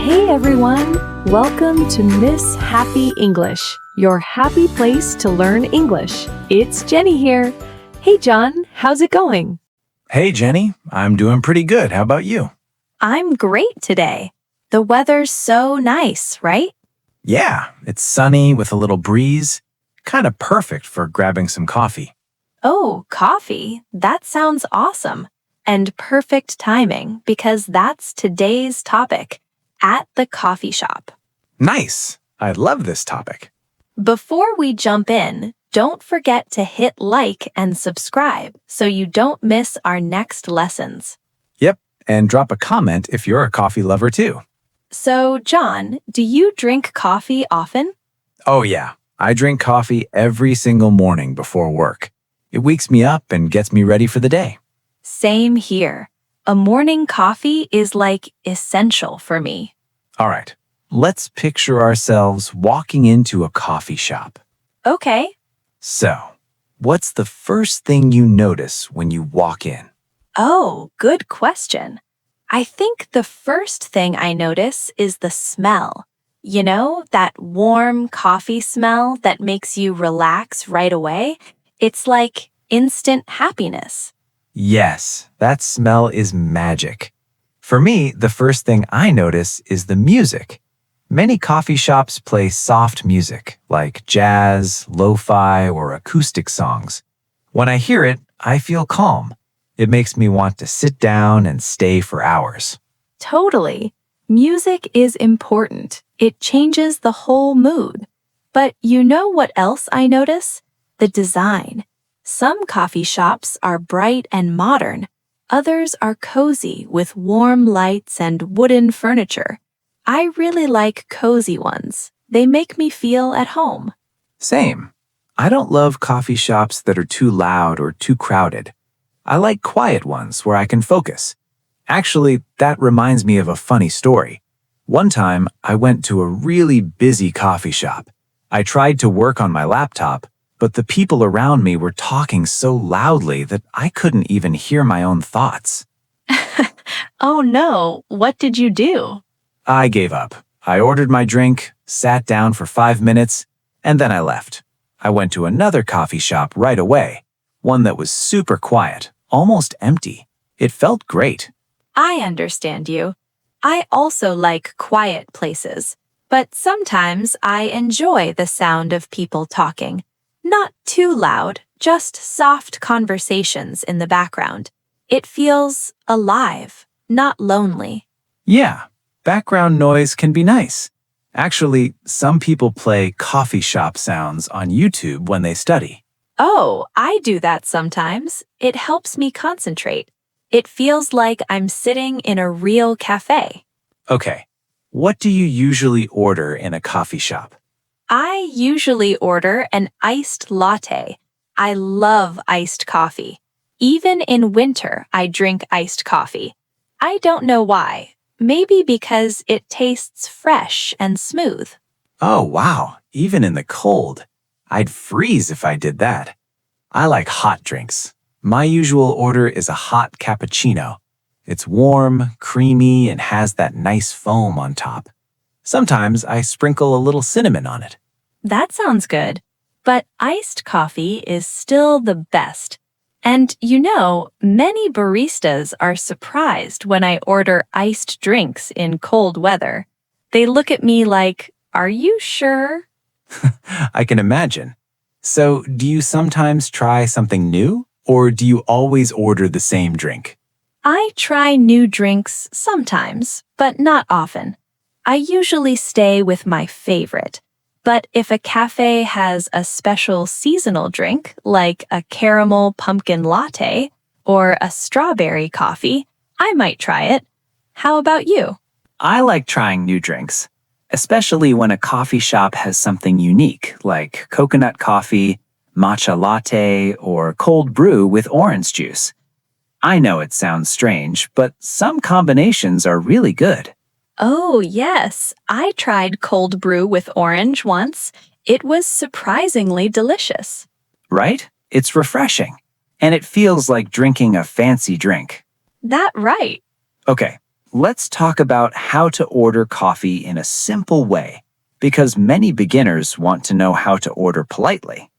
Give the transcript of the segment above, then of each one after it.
Hey everyone! Welcome to Ms.Happy English, your happy place to learn English. It's Jenny here. Hey John, how's it going? Hey Jenny, I'm doing pretty good. How about you? I'm great today. The weather's so nice, right? Yeah, it's sunny with a little breeze. Kind of perfect for grabbing some coffee. Oh, coffee. That sounds awesome. And perfect timing because that's today's topic, at the coffee shop. Nice! I love this topic. Before we jump in, don't forget to hit like and subscribe so you don't miss our next lessons. Yep, and drop a comment if you're a coffee lover too. So, John, do you drink coffee often? Oh yeah, I drink coffee every single morning before work. It wakes me up and gets me ready for the day. Same here. A morning coffee is like essential for me. All right, let's picture ourselves walking into a coffee shop. Okay. So, what's the first thing you notice when you walk in? Oh, good question. I think the first thing I notice is the smell. You know, that warm coffee smell that makes you relax right away? It's like instant happiness. Yes, that smell is magic. For me, the first thing I notice is the music. Many coffee shops play soft music, like jazz, lo-fi, or acoustic songs. When I hear it, I feel calm. It makes me want to sit down and stay for hours. Totally. Music is important. It changes the whole mood. But you know what else I notice? The design. Some coffee shops are bright and modern. Others are cozy with warm lights and wooden furniture. I really like cozy ones. They make me feel at home. Same. I don't love coffee shops that are too loud or too crowded. I like quiet ones where I can focus. Actually, that reminds me of a funny story. One time, I went to a really busy coffee shop. I tried to work on my laptop, but the people around me were talking so loudly that I couldn't even hear my own thoughts. Oh no, what did you do? I gave up. I ordered my drink, sat down for 5 minutes, and then I left. I went to another coffee shop right away, one that was super quiet, almost empty. It felt great. I understand you. I also like quiet places, but sometimes I enjoy the sound of people talking. Not too loud, just soft conversations in the background. It feels alive, not lonely. Yeah, background noise can be nice. Actually, some people play coffee shop sounds on YouTube when they study. Oh, I do that sometimes. It helps me concentrate. It feels like I'm sitting in a real cafe. Okay, what do you usually order in a coffee shop? I usually order an iced latte. I love iced coffee. Even in winter, I drink iced coffee. I don't know why. Maybe because it tastes fresh and smooth. Oh, wow, even in the cold. I'd freeze if I did that. I like hot drinks. My usual order is a hot cappuccino. It's warm, creamy, and has that nice foam on top. Sometimes I sprinkle a little cinnamon on it. That sounds good. But iced coffee is still the best. And you know, many baristas are surprised when I order iced drinks in cold weather. They look at me like, "Are you sure?" I can imagine. So, do you sometimes try something new, or do you always order the same drink? I try new drinks sometimes, but not often. I usually stay with my favorite. But if a cafe has a special seasonal drink, like a caramel pumpkin latte or a strawberry coffee, I might try it. How about you? I like trying new drinks, especially when a coffee shop has something unique, like coconut coffee, matcha latte, or cold brew with orange juice. I know it sounds strange, but some combinations are really good. Oh, yes. I tried cold brew with orange once. It was surprisingly delicious. Right? It's refreshing, and it feels like drinking a fancy drink. That right. Okay, Let's talk about how to order coffee in a simple way, because many beginners want to know how to order politely.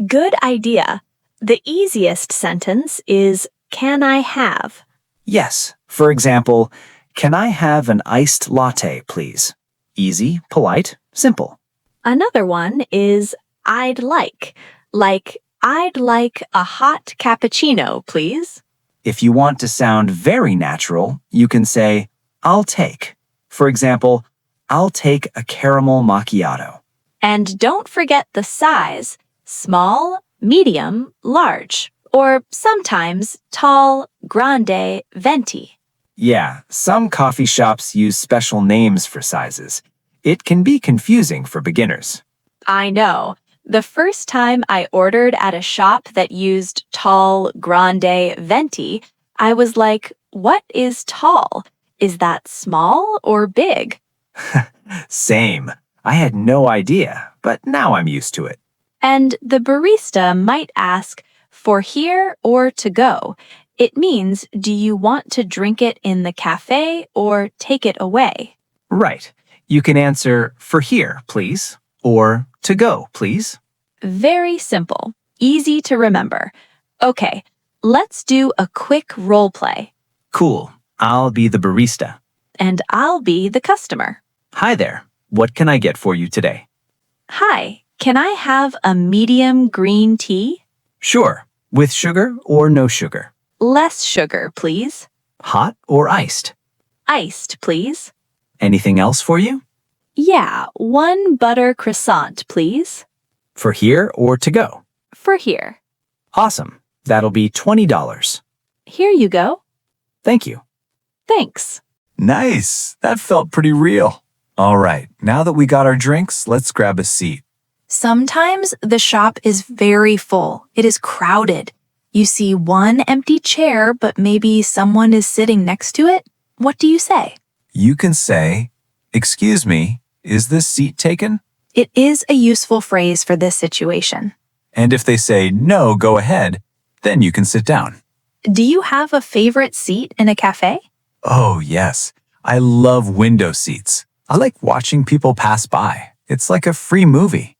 Good idea. The easiest sentence is, can I have? Yes, for example, can I have an iced latte, please? Easy, polite, simple. Another one is, I'd like. Like, I'd like a hot cappuccino, please. If you want to sound very natural, you can say, I'll take. For example, I'll take a caramel macchiato. And don't forget the size, small, medium, large, or sometimes tall, grande, venti. Yeah, some coffee shops use special names for sizes. It can be confusing for beginners. I know. The first time I ordered at a shop that used tall, grande, venti, I was like, what is tall? Is that small or big? Same. I had no idea, but now I'm used to it. And the barista might ask, for here or to go? It means, do you want to drink it in the cafe or take it away? Right. You can answer, for here, please, or to go, please. Very simple, easy to remember. Okay, let's do a quick role play. Cool. I'll be the barista. And I'll be the customer. Hi there. What can I get for you today? Hi, can I have a medium green tea? Sure. With sugar or no sugar? Less sugar, please. Hot or iced? Iced, please. Anything else for you? Yeah, one butter croissant, please. For here or to go? For here. Awesome. That'll be $20. Here you go. Thank you. Thanks. Nice. That felt pretty real. All right, now that we got our drinks, let's grab a seat. Sometimes the shop is very full. It is crowded. You see one empty chair, but maybe someone is sitting next to it. What do you say? You can say, excuse me, is this seat taken? It is a useful phrase for this situation. And if they say, no, go ahead, then you can sit down. Do you have a favorite seat in a cafe? Oh, yes. I love window seats. I like watching people pass by. It's like a free movie.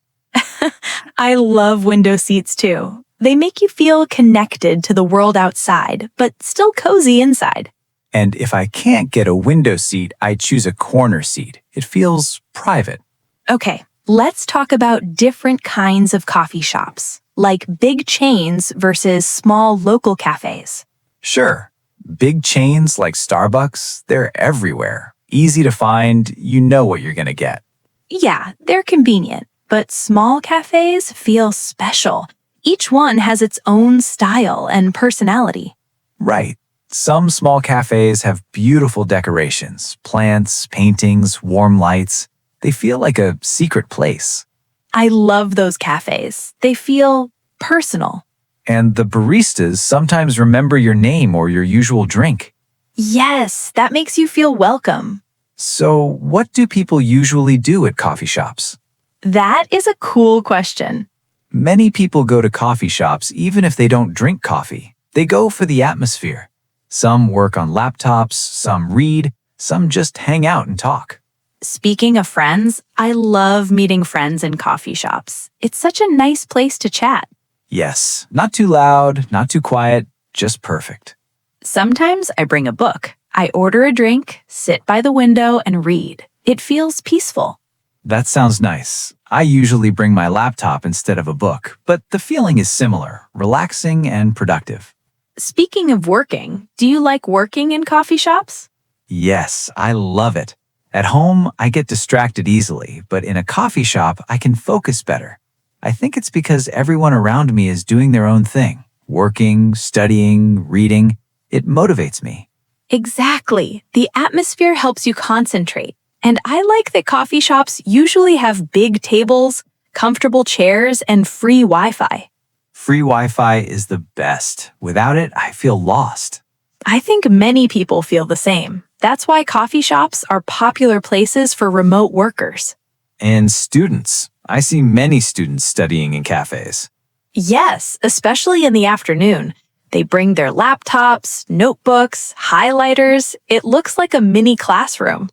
I love window seats too. They make you feel connected to the world outside, but still cozy inside. And if I can't get a window seat, I choose a corner seat. It feels private. Okay, let's talk about different kinds of coffee shops, like big chains versus small local cafes. Sure, big chains like Starbucks, they're everywhere. Easy to find, you know what you're going to get. Yeah, they're convenient, but small cafes feel special. Each one has its own style and personality. Right. Some small cafes have beautiful decorations, plants, paintings, warm lights. They feel like a secret place. I love those cafes. They feel personal. And the baristas sometimes remember your name or your usual drink. Yes, that makes you feel welcome. So, what do people usually do at coffee shops? That is a cool question. Many people go to coffee shops even if they don't drink coffee. They go for the atmosphere. Some work on laptops, some read, some just hang out and talk. Speaking of friends, I love meeting friends in coffee shops. It's such a nice place to chat. Yes, not too loud, not too quiet, just perfect. Sometimes I bring a book. I order a drink, sit by the window, and read. It feels peaceful. That sounds nice. I usually bring my laptop instead of a book, but the feeling is similar, relaxing and productive. Speaking of working, do you like working in coffee shops? Yes, I love it. At home, I get distracted easily, but in a coffee shop, I can focus better. I think it's because everyone around me is doing their own thing, working, studying, reading. It motivates me. Exactly. The atmosphere helps you concentrate. And I like that coffee shops usually have big tables, comfortable chairs, and free Wi-Fi. Free Wi-Fi is the best. Without it, I feel lost. I think many people feel the same. That's why coffee shops are popular places for remote workers. And students. I see many students studying in cafes. Yes, especially in the afternoon. They bring their laptops, notebooks, highlighters. It looks like a mini classroom.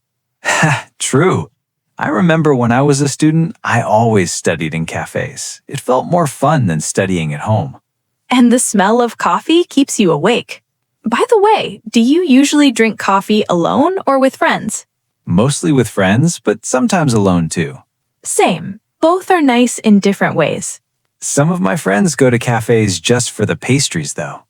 True. I remember when I was a student, I always studied in cafes. It felt more fun than studying at home. And the smell of coffee keeps you awake. By the way, do you usually drink coffee alone or with friends? Mostly with friends, but sometimes alone too. Same. Both are nice in different ways. Some of my friends go to cafes just for the pastries, though.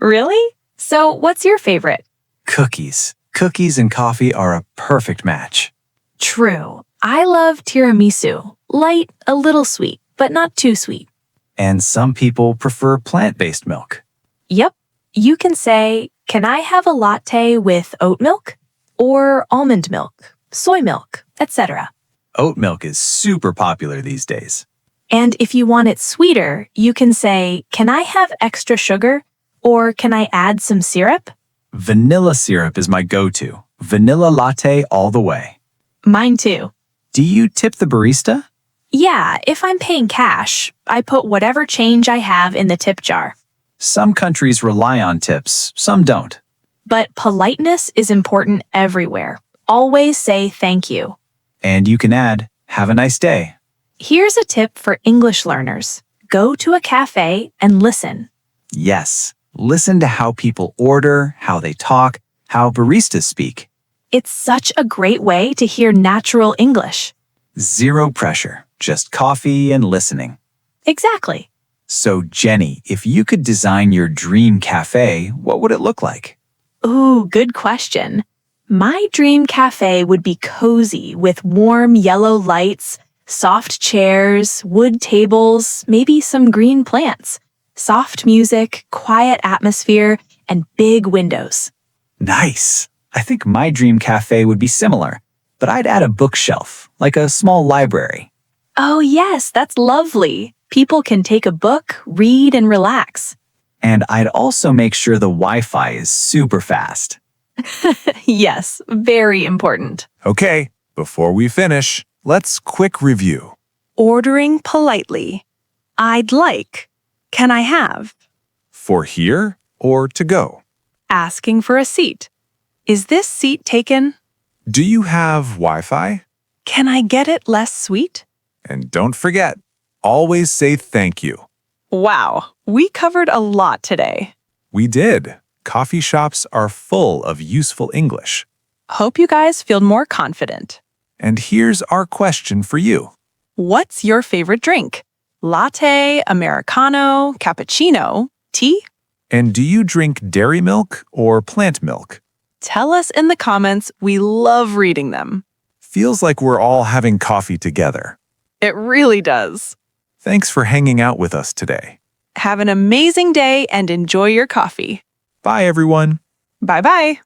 Really? So what's your favorite? Cookies. Cookies and coffee are a perfect match. True. I love tiramisu. Light, a little sweet, but not too sweet. And some people prefer plant-based milk. Yep. You can say, can I have a latte with oat milk? Or almond milk, soy milk, etc. Oat milk is super popular these days. And if you want it sweeter, you can say, can I have extra sugar? Or can I add some syrup? Vanilla syrup is my go-to. Vanilla latte all the way. Mine too. Do you tip the barista? Yeah, if I'm paying cash, I put whatever change I have in the tip jar. Some countries rely on tips, some don't. But politeness is important everywhere. Always say thank you. And you can add, have a nice day. Here's a tip for English learners. Go to a cafe and listen. Yes, listen to how people order, how they talk, how baristas speak. It's such a great way to hear natural English. Zero pressure, just coffee and listening. Exactly. So, Jenny, if you could design your dream cafe, what would it look like? Ooh, good question. My dream cafe would be cozy with warm yellow lights, soft chairs, wood tables, maybe some green plants, soft music, quiet atmosphere, and big windows. Nice. I think my dream cafe would be similar, but I'd add a bookshelf, like a small library. Oh yes, that's lovely. People can take a book, read, and relax. And I'd also make sure the Wi-Fi is super fast. Yes, very important. Okay, before we finish, let's quick review. Ordering politely. I'd like. Can I have? For here or to go? Asking for a seat. Is this seat taken? Do you have Wi-Fi? Can I get it less sweet? And don't forget, always say thank you. Wow, we covered a lot today. We did. Coffee shops are full of useful English. Hope you guys feel more confident. And here's our question for you. What's your favorite drink? Latte, Americano, cappuccino, tea? And do you drink dairy milk or plant milk? Tell us in the comments. We love reading them. Feels like we're all having coffee together. It really does. Thanks for hanging out with us today. Have an amazing day and enjoy your coffee. Bye, everyone. Bye-bye.